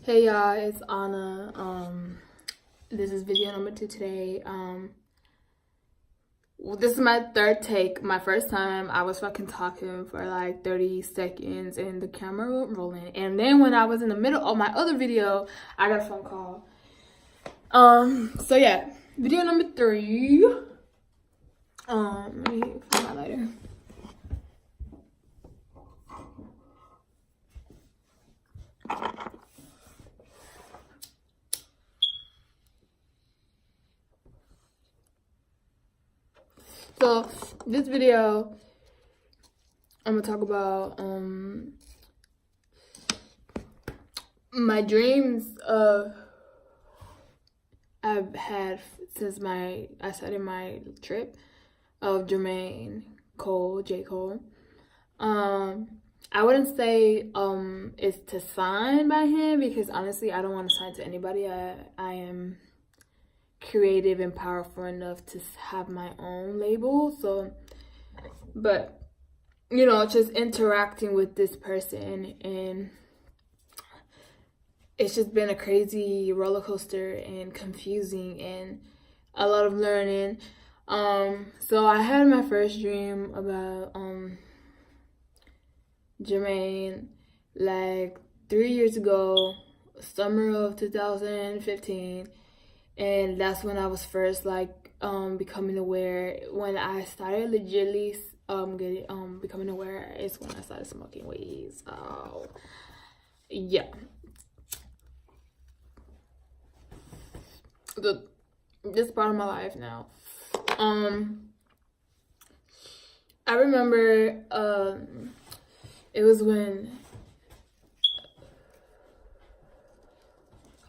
Hey y'all, it's Anna. This is video number 2 today. This is my third take. My first time I was fucking talking for like 30 seconds and the camera wasn't rolling. And then when I was in the middle of my other video, I got a phone call. So yeah, video number 3. Let me find my lighter. So this video, I'm gonna talk about my dreams I've had since I started my trip of Jermaine Cole, J. Cole. I wouldn't say it's to sign by him, because honestly I don't want to sign to anybody. I am creative and powerful enough to have my own label. So, but you know, just interacting with this person, and it's just been a crazy roller coaster and confusing and a lot of learning. So I had my first dream about Jermaine like 3 years ago, summer of 2015. And that's when I was first like becoming aware. When I started legitly becoming aware is when I started smoking weed. So yeah, this part of my life now. I remember it was when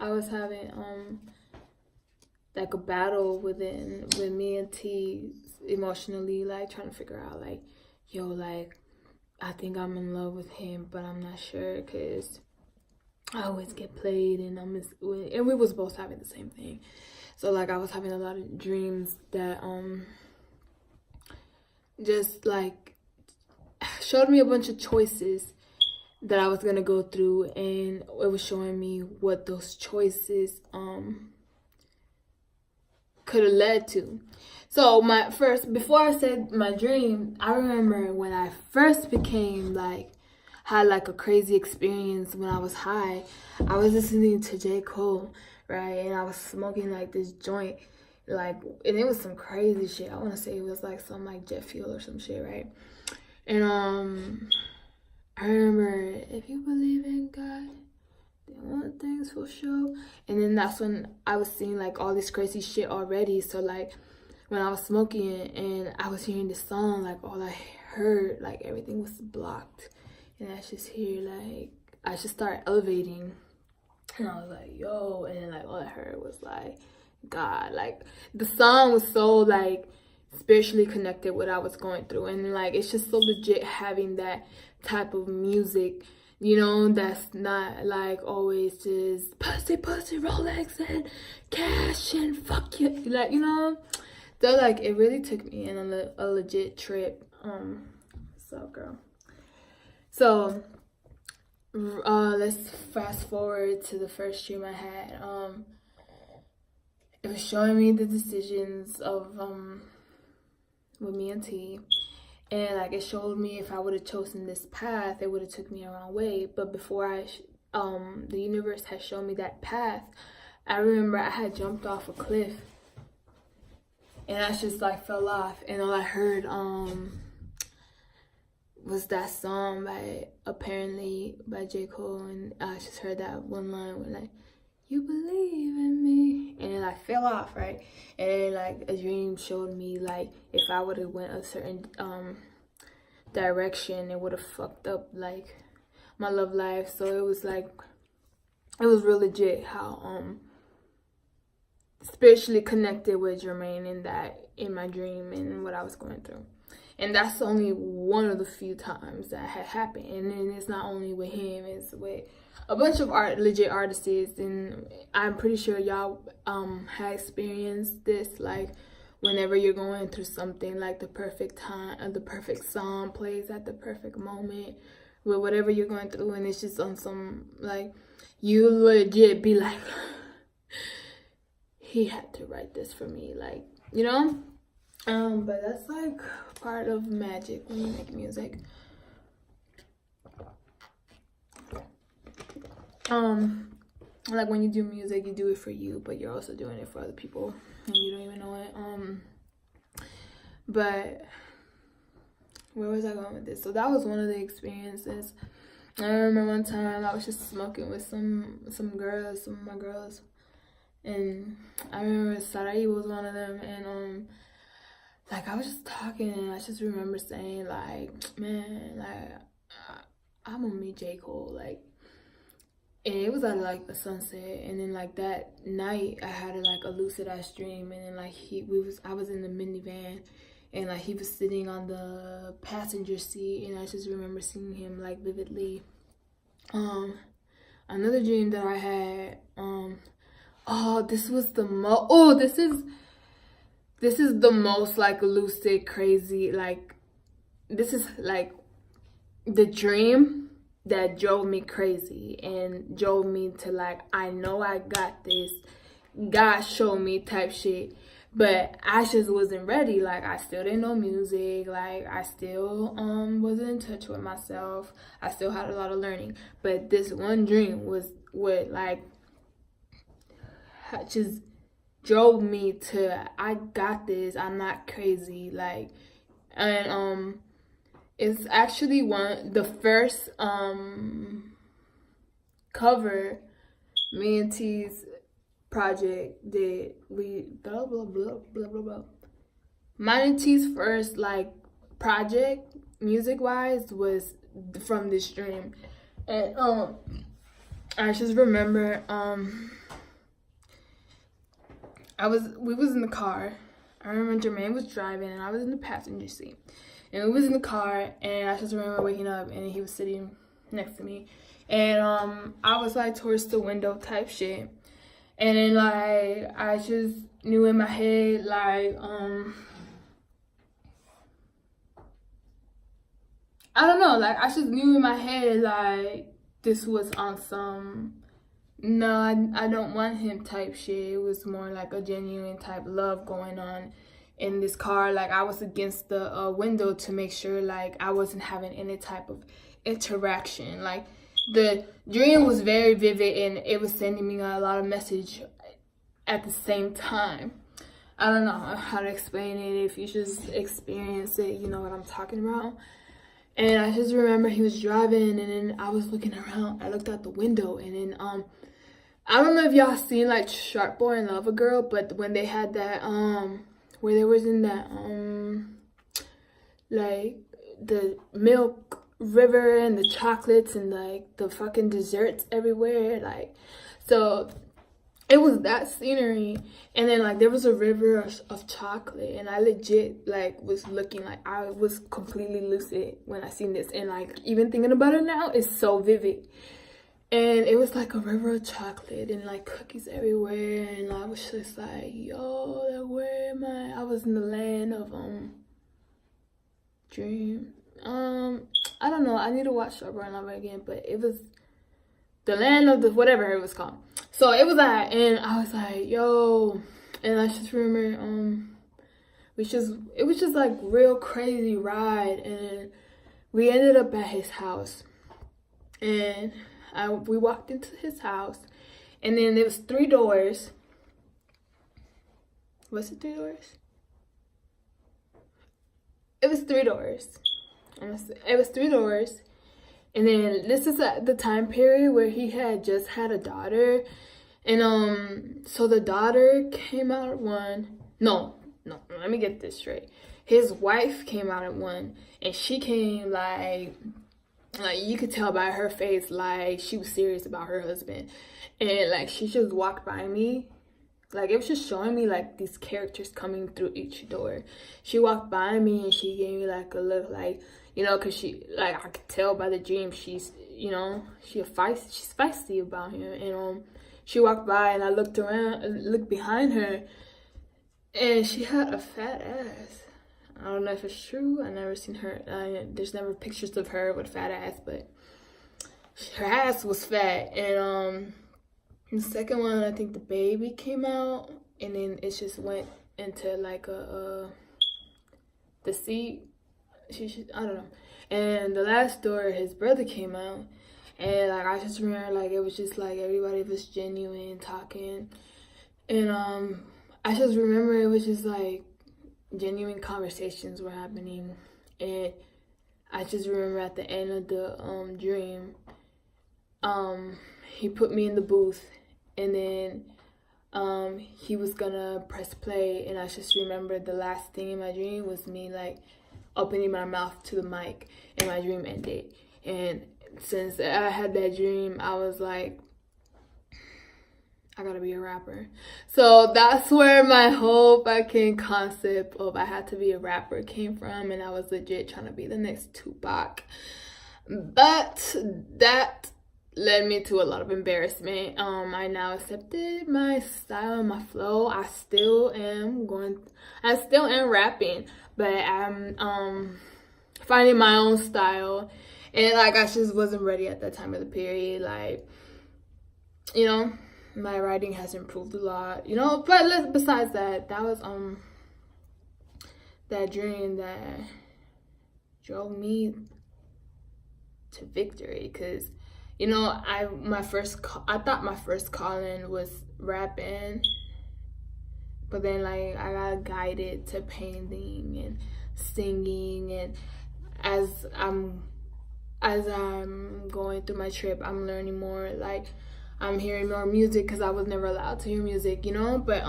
I was having like a battle with me and T emotionally, like trying to figure out like, yo, like I think I'm in love with him, but I'm not sure because I always get played, and we was both having the same thing. So like I was having a lot of dreams that just like showed me a bunch of choices that I was gonna go through, and it was showing me what those choices could have led to. So before I said my dream, I remember when I first had like a crazy experience when I was high. I was listening to J. Cole, right? And I was smoking like this joint, like, and it was some crazy shit. I want to say it was like some like jet fuel or some shit, right? And I remember, if you believe in God, one things for sure. And then that's when I was seeing like all this crazy shit already. So like when I was smoking and I was hearing this song, like all I heard, like everything was blocked, and I just hear like I just started elevating, and I was like, yo, and then like all I heard was like God. Like the song was so like spiritually connected with what I was going through, and like it's just so legit having that type of music, you know, that's not like always just pussy, Rolex and cash and fuck you, like, you know. So like it really took me in a legit trip. So girl, so let's fast forward to the first dream I had. It was showing me the decisions of with me and T. And like it showed me if I would have chosen this path, it would have took me a wrong way. But before the universe had shown me that path, I remember I had jumped off a cliff, and I just like fell off, and all I heard was that song by J. Cole, and I just heard that one line where like, you believe in me, and then I fell off, right? And then like a dream showed me like if I would have went a certain direction, it would have fucked up like my love life. So it was like, it was real legit how spiritually connected with Jermaine in my dream and what I was going through. And that's only one of the few times that had happened. And then it's not only with him, it's with a bunch of legit artists. And I'm pretty sure y'all had experienced this, like whenever you're going through something, like the perfect time, the perfect song plays at the perfect moment with whatever you're going through, and it's just on some like you legit be like, he had to write this for me, like, you know. But that's like part of magic when you make music. Like when you do music, you do it for you, but you're also doing it for other people and you don't even know it. But where was I going with this? So that was one of the experiences. I remember one time I was just smoking with some of my girls, and I remember Sarai was one of them, and like I was just talking, and I just remember saying like, man, like I'm gonna meet J. Cole, like. And it was at like a sunset, and then like that night I had like a lucid ass dream, and then like I was in the minivan, and like he was sitting on the passenger seat, and I just remember seeing him like vividly. Another dream that I had, this is the most like lucid crazy, like this is like the dream that drove me crazy and drove me to like, I know I got this, God showed me type shit. But I just wasn't ready. Like I still didn't know music, like I still wasn't in touch with myself. I still had a lot of learning. But this one dream was what like just drove me to, I got this, I'm not crazy, like. And it's actually the first cover me and T's project that we blah blah blah blah blah blah. Mine and T's first like project music wise was from this dream. And I just remember we was in the car. I remember Jermaine was driving and I was in the passenger seat. And we was in the car, and I just remember waking up, and he was sitting next to me. And I was like towards the window type shit. And then like I just knew in my head like I don't know, like I just knew in my head like this was on some no, I don't want him type shit. It was more like a genuine type love going on in this car. Like I was against the window to make sure like I wasn't having any type of interaction. Like the dream was very vivid, and it was sending me a lot of message at the same time. I don't know how to explain it. If you just experience it, you know what I'm talking about. And I just remember he was driving, and then I was looking around. I looked out the window, and then I don't know if y'all seen like Shark Boy and Love a Girl, but when they had that where they was in that like the milk river and the chocolates and like the fucking desserts everywhere, like, so it was that scenery. And then like there was a river of chocolate, and I legit like was looking like I was completely lucid when I seen this, and like even thinking about it now is so vivid. And it was like a river of chocolate and like cookies everywhere, and I was just like, yo, like, where am I? I was in the land of dream. I don't know, I need to watch Sharp and Love again, but it was the land of the whatever it was called. So it was that, and I was like, yo, and I just remember it was just like real crazy ride, and we ended up at his house, and we walked into his house, and then there was 3 doors. Was it 3 doors? It was 3 doors. It was 3 doors. And then this is at the time period where he had just had a daughter. And so the daughter came out at 1. No, let me get this straight. His wife came out at 1, and she came like you could tell by her face like she was serious about her husband. And like she just walked by me, like it was just showing me like these characters coming through each door. She walked by me and she gave me like a look, like, you know, because she, like, I could tell by the dream she's, you know, she's feisty about him. And she walked by, and I looked around, looked behind her, and she had a fat ass. I don't know if it's true. I never seen her. There's never pictures of her with fat ass, but her ass was fat. And the second one, I think the baby came out, and then it just went into like the seat. I don't know. And the last door, his brother came out, and like I just remember like it was just like everybody was genuine talking, and I just remember it was just like genuine conversations were happening, and I just remember at the end of the dream, he put me in the booth, and then he was gonna press play, and I just remember the last thing in my dream was me like opening my mouth to the mic, and my dream ended. And since I had that dream, I was like, I gotta be a rapper. So that's where my whole fucking concept of I had to be a rapper came from, and I was legit trying to be the next Tupac. But that led me to a lot of embarrassment. I now accepted my style, my flow. I still am rapping, but I'm finding my own style. And like I just wasn't ready at that time of the period. Like, you know, my writing has improved a lot, you know. But besides that, that was that dream that drove me to victory. Because, you know, I thought my first calling was rapping, but then like I got guided to painting and singing, and as I'm going through my trip, I'm learning more. Like I'm hearing more music because I was never allowed to hear music, you know. But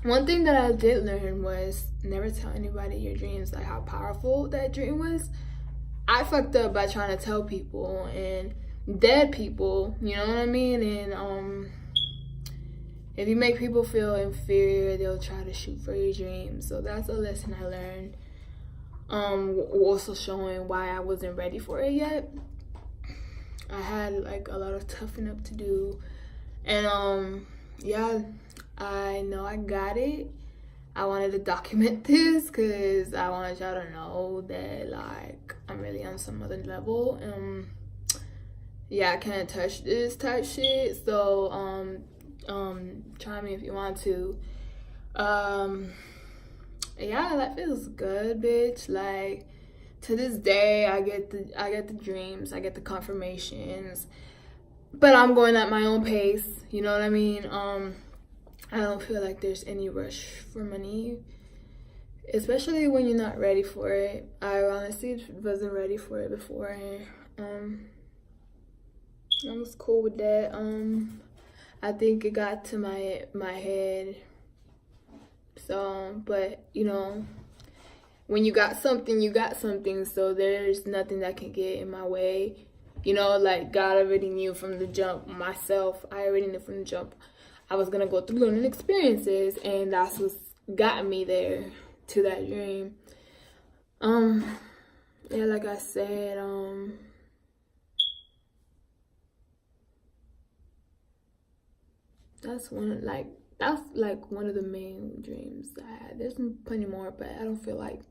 one thing that I did learn was never tell anybody your dreams, like how powerful that dream was. I fucked up by trying to tell people, and dead people, you know what I mean? And if you make people feel inferior, they'll try to shoot for your dreams. So that's a lesson I learned. Also showing why I wasn't ready for it yet. I had like a lot of toughen up to do, and yeah, I know I got it. I wanted to document this because I wanted y'all to know that like I'm really on some other level. Yeah, I can't touch this type shit. So try me if you want to. Yeah, that feels good, bitch. Like to this day, I get the dreams, I get the confirmations, but I'm going at my own pace. You know what I mean? I don't feel like there's any rush for money, especially when you're not ready for it. I honestly wasn't ready for it before. I was cool with that. I think it got to my head. So, but you know, when you got something, you got something. So there's nothing that can get in my way. You know, like God already knew from the jump. Myself, I already knew from the jump I was gonna go through learning experiences, and that's what's gotten me there to that dream. Yeah, like I said, that's one of the main dreams I had. There's plenty more, but I don't feel like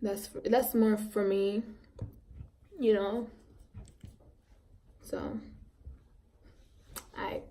that's more for me, you know. So I